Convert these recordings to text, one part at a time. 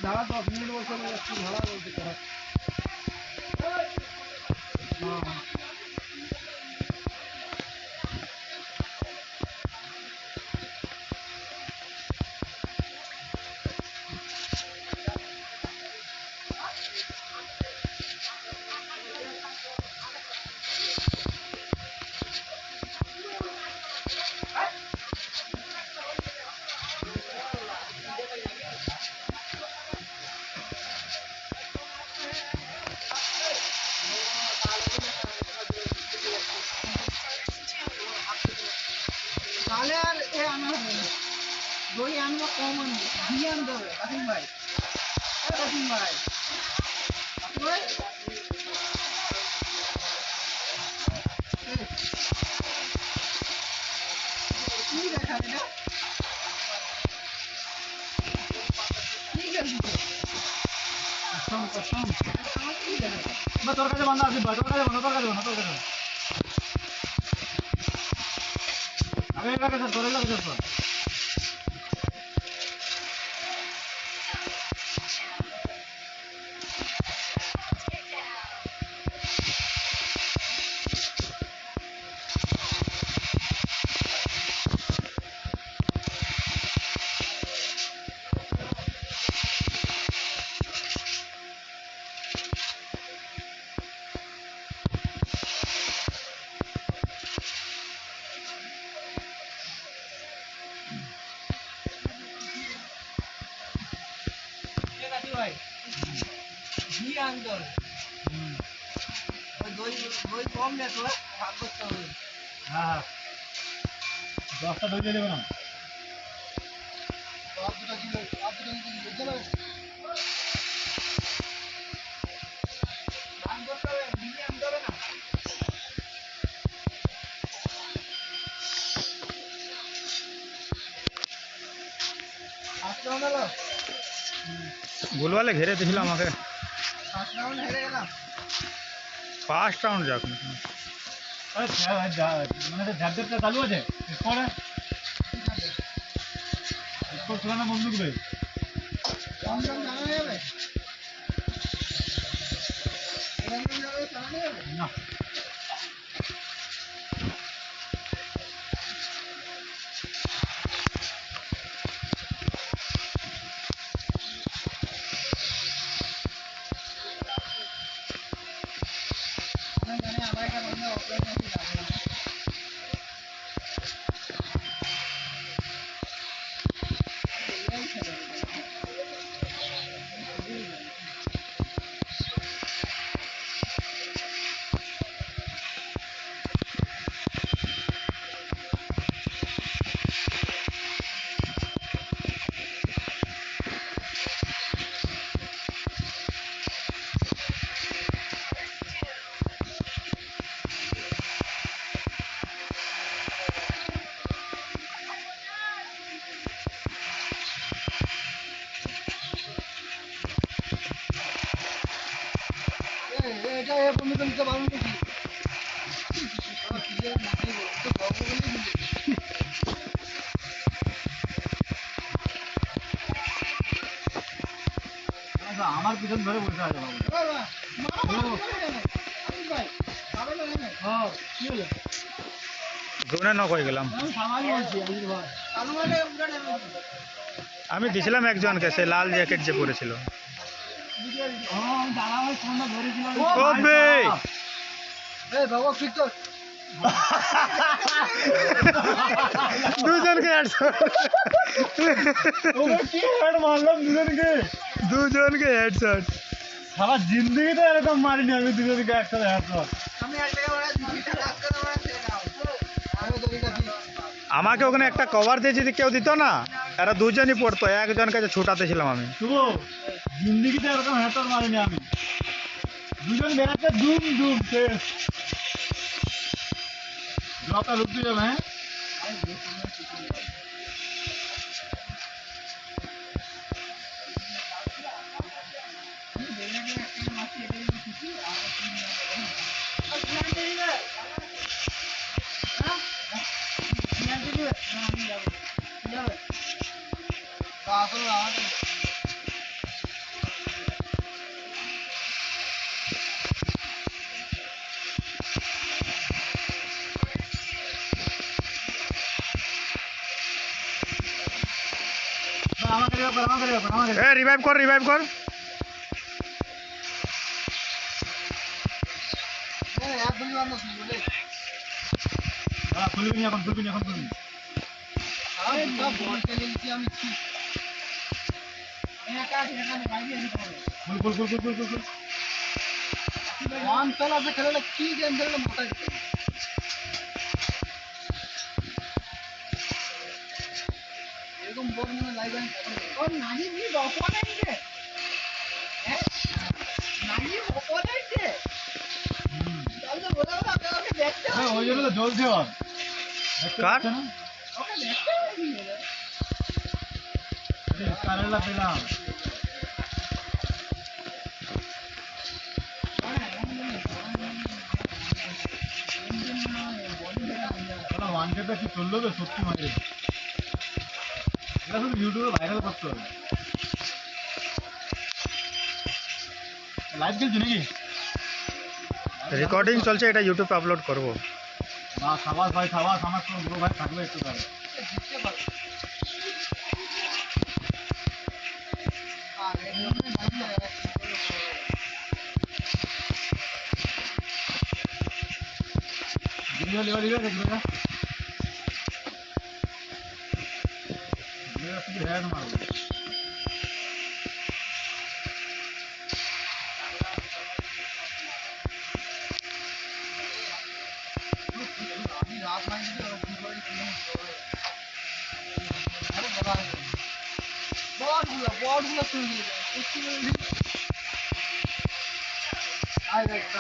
দাদা 10 মিনিট বসে যাচ্ছি ভাড়া বলতে খারাপ। তাহলে আর এ আনা হবে না, দই আনবো কম আনবো, ঘি আনতে হবে। কাসিম ভাই, কাসিম ভাই, কাসিম ভাই, কি দেখান এটা, কি করবি কসম কসম কি দেখান বা তোর কাছে বান্ধা আছে, তোর কাছে বান্ধা, তোর কাছে বান্ধা, তোর কাছে আমি এর কাছে তোর লাগে যাচ্ছ। ভাই ঘি আনতে হবে, দই দই কম নেই তো ভাগ করতে হবে। হ্যাঁ 10টা দই দিয়ে দেবে না, আর 2টা কিলো, আর 2টা কিলো দেবে ভাগ করতে হবে, ঘি আনতে হবে না। আসতে হবে না, গোলওয়ালে ঘেরে দিয়েছিল আমাকে, ফার্স্ট রাউন্ড হেরে গেলাম। ফার্স্ট রাউন্ড যাক না মানে ঝাড়টা চালু আছে পরে স্কোর খেলানো বন্ধ করবে, কম কম জানা যাবে না। আমার একটা বন্ধু অফলাইন আছে যাবে না। এটা এ বন্ধু তো ভালো নাকি আমার পিছন ধরে বসে আছে ঘুমনে নক হয়ে গেলাম। আমি দিছিলাম একজনকে, সে লাল জ্যাকেট যে পরেছিল। দুজনকে দুজনকে হেডশট, সারা জিন্দগিতে এরকম মারিনি আমি দুজনকে একসাথে হেডশট। আমাকে ওখানে একটা কভার দিয়ে যদি কেউ দিত না, এরা দুজনই পড়তো, একজন কাছে ছুটাতে ছিলাম আমি। জিন্দগিতে এরকম হেডশট মারিনি আমি, দুজন বেড়াচ্ছে দুম দুম শেষ। সবটা লুটতে যাবে হ্যাঁ আরে বেশি না কিছু নেই। আমি দেখে নিয়ে একটা মাছি এটা যদি কিছু আর কি না বলে আর ধ্যান দিয়ে দিবে হ্যাঁ ধ্যান দিয়ে দিবে না আমি যাবো যাবে তো আসলে আমাদের আমাকে যাবে আমাকে যাবে আমাকে এ রিভাইভ কর এক দুই বান্ধব বলে খুলবি না এখন খুলবি আমি সব ভোট চলে গেছি আমি কি একা এখানে বাইরে দিতে হবে খুল ওয়ান প্লাসে খেললে কি গেম খেললে মাথায় ঢুকে না। এরকম বোর্ড মনে লাইভ আমি ওর নানি নি অপোনেন্ট রে হ্যাঁ নানি অপোনেন্ট রে তাহলে বলে বলে আপনাকে দেখতে হ্যাঁ হবে ওই জন্য তো জ্বলছে ওর কাট। ওকে দেখতে হবে কারেন্টটা পেলাম ওয়ান গেটটা কি চললো তো সত্যি মাঝে এটা শুধু ইউটিউবে ভাইরাল করতে হবে লাইভ খেলছি নাকি রেকর্ডিং চলছে, এটা ইউটিউবে আপলোড করব। বা সাবাস ভাই সাবাস আমার তো বড় ভাই থাকবে একটু তাহলে জিততে পারবে আর এই জন্য নাকি লিখে শুধু হ্যাঁ মারবো আমি রাত মাইন্ড করে কি করে কি আরে বলা বড়গুলো চলে যায় একটু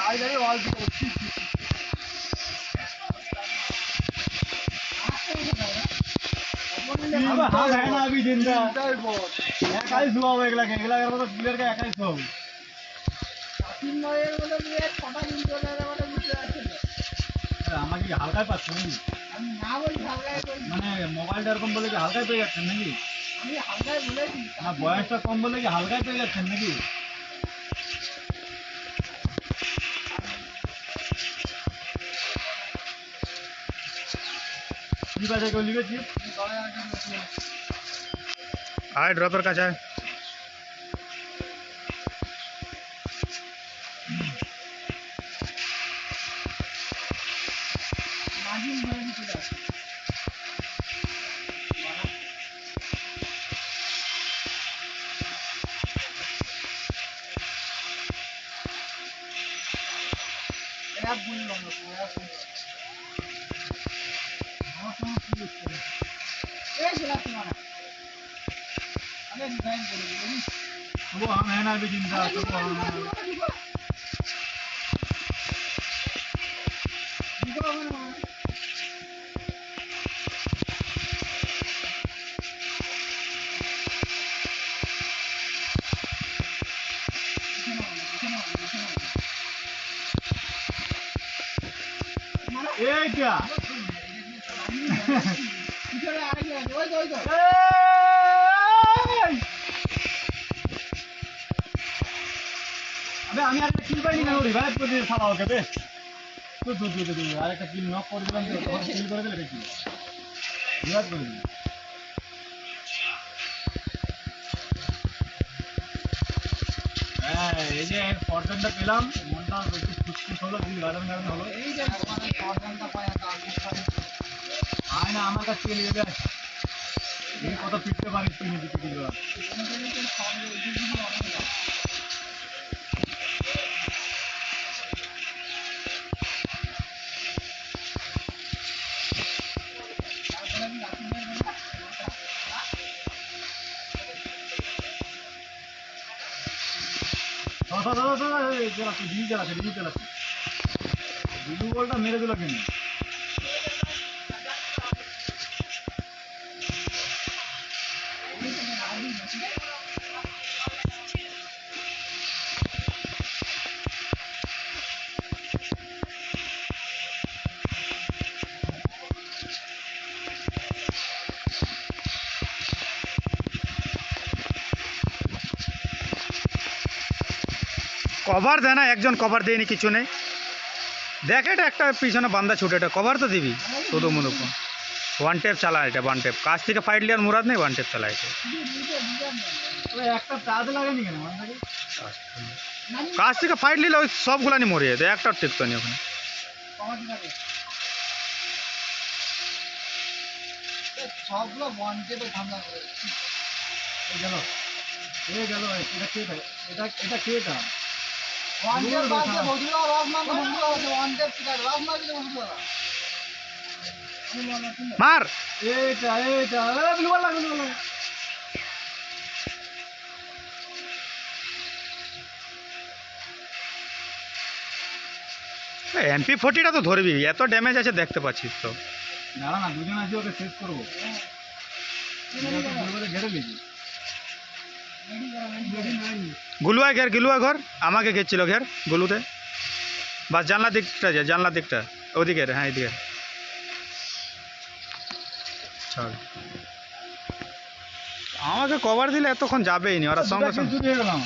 আই যাই অল দিকে अबे हाँ है ना अभी जिंदा बहुत एकाई सुबह हो एकला के तो क्लियर का एकाई सुबह তিন নয়ের মধ্যে নিয়ে ছটা দিন চলে যাবে মানে বুঝতে পারছেন আমাকে কি হালকায় পাচ্ছ নাকি আমি না বলি হালকায় বলি মানে মোবাইলটা এরকম বলে কি হালকায় পেয়ে যাচ্ছেন নাকি আমি হালকায় বলেছি না বয়সটা কম বলে কি হালকায় পেয়ে যাচ্ছেন নাকি কি বাজে কেউ লিখেছি আয় ড্রপের কাছে আয়। নাজিম ধরে দিতে যাচ্ছে এক বললাম না আমার সঙ্গে কি হচ্ছে এই গেলাম তোমার আমি ডিজাইন করে দিই सुबह हम है ना अभी जिंदा सुबह हम है ना ए क्या अबे আমি আরেকটা কিল পাইনি না রিভাইভ করে দিয়ে খাওয়া ওকে বে তো দূর আরেকটা কিল নক করে দিলাম তো তখন কিল করে দিলে দেখি রিভাইভ করে দিলাম হ্যাঁ এই যে ফরজনটা পেলাম মনটা একটু খুশখুশ হলো দিল গার্ডেন হলো এই যে মানে পর্যন্ত পায় আয় না আমার কাছ থেকে নিয়ে যাস এই কত পিটতে পারিস তুই নিজেকে দিল চালাচ্ছে ডিজি চালাচ্ছে ব্লু বলটা মেরে দিল কেন কভার দেয় না, একজন কভার দেয়নি, কিছু নেই। দেখ এটা একটা পিছনে বান্দা ছুটে, এটা কভার তো দিবি শুধু মনে ওয়ান টেপ চালা, এটা ওয়ান টেপ কাছ থেকে ফাইট লিয়ার মুরাদ নেই, ওয়ান টেপ চালা এটা। ওই একটা চার্জ লাগেনি কেন মানটাকে? কাছ থেকে ফাইট নিলে ওই সবগুলা নি মরে যেত, একটা টিকতো নি ওখানে। সবগুলো ওয়ান টেপে ধান্দা করে। এই গেল, এই গেল, এটা কে ভাই? এটা কে এটা? ওয়ান টেপ বাজে বসুলা রসমান বসুলা আছে ওয়ান টেপ শিকার রসমান দিতে বসুলা। মার এইটা ব্লু বল লাগলো, ব্লু বল। MP40টা তো ধরবি, এত ড্যামেজ আছে দেখতে পাচ্ছিস তো। দাঁড়া না, দুজন আছে, ওকে শেষ করবো। ঘেরে লিখি গুলুয়া ঘের, গুলুয়া ঘর আমাকে ঘেরছিল, ঘের গুলুতে। বাস জানলা দিকটা যা, জানলা দিকটা ওদিকে, হ্যাঁ এদিকে চল। আমাকে কভার দিলে এতক্ষণ যাবেই নি, ওরা সঙ্গে সঙ্গে। চুরি হয়ে গেলাম।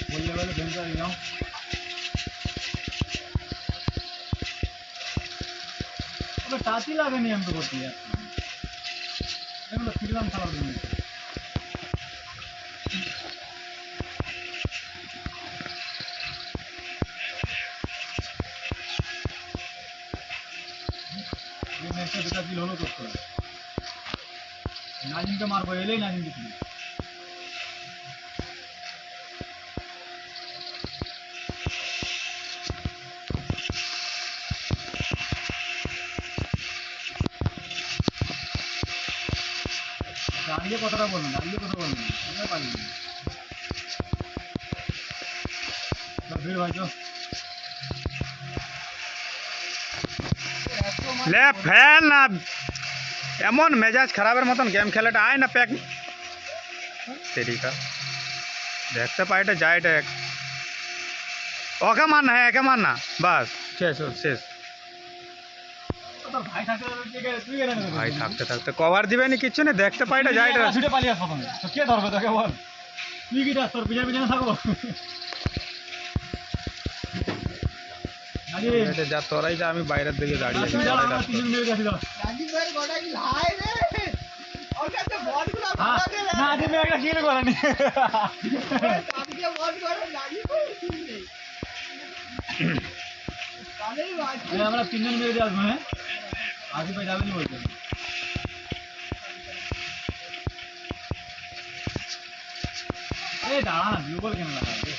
ফুল লেভেলে ভেঙে দিলাম। ওটা টাচই লাগেনি আমি তো করতে, এগুলো ফিরলাম খেলার জন্য। দুটা কিল হলো করতে হবে। নাজিমকে মারবো, এলেই নাজিমকে ছিল। দাঁড়িয়ে কথাটা বলবেন, দাঁড়িয়ে কথা বলবেন, পারি ভিড় ভাই। তো লে ফেল না, এমন মেজাজ খারাপের মতন গেম খেলাটা, আয় না প্যাক তেরিকা। দেখতে পাইটা যায় এটা, ওকে মার না, হ্যাঁ একে মার না, বাস শেষ শেষ। ভাই থাকতে তুই গেলে ভাই থাকতে থাকতে কভার দিবে নি, কিচ্ছু নেই, দেখতে পাইটা যায় এটা। ছুটে পালিয়ে আস প্রথমে, তো কে ধরবে তোকে বল? তুই কি তোর পিছনে পিছনে থাকবো? যা তোরাই যা, আমি বাইরের দিকে দাঁড়িয়ে আছি। রাজীব ভাই গোটা কি হাই রে ওর কাছে বলগুলো ভাগে রে না দিবে একটা কিল করেনি। আজকে বল করে রাজীব ভাই কালেই বাজে আমরা তিনজন মেরে দিয়ে আসবো। হ্যাঁ আজকে ভাই যাবেনি বলতে। এই দাঁড়া না, ব্লু বল কেন লাগাবে?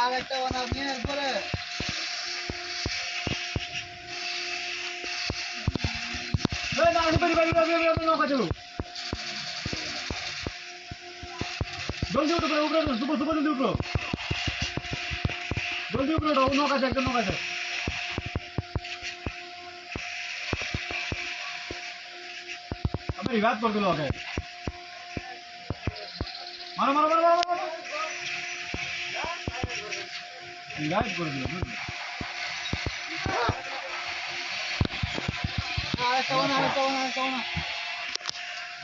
আর একটা বানাবি এরপরে এই না আমি পারি নৌকা চলো। জলদি উঠো, উপরে উঠো, সুপার সুপার জলদি উঠো, জলদি উপরে উঠো। নৌকা আছে, একদম নৌকা আছে। আমি রিভাইভ করে দিল ওকে। মারো মারো মারো মারো মারো, রিভাইভ করে দিল। আরেকটা বানা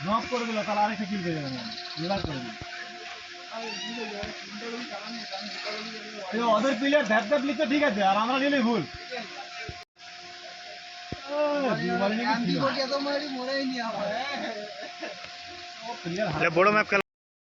নক করে দিল, তাহলে আরেকটা কিল পেয়ে যাবেন। রিভাইভ করে দিল। ওদের প্লেয়ার ধ্যাপ ধ্যাপ লিখতে ঠিক আছে, আর আমরা নিলেই ভুল। গান্ধী কোটি এত মারি মরেই নি আবার বড় ম্যাপ খেলা।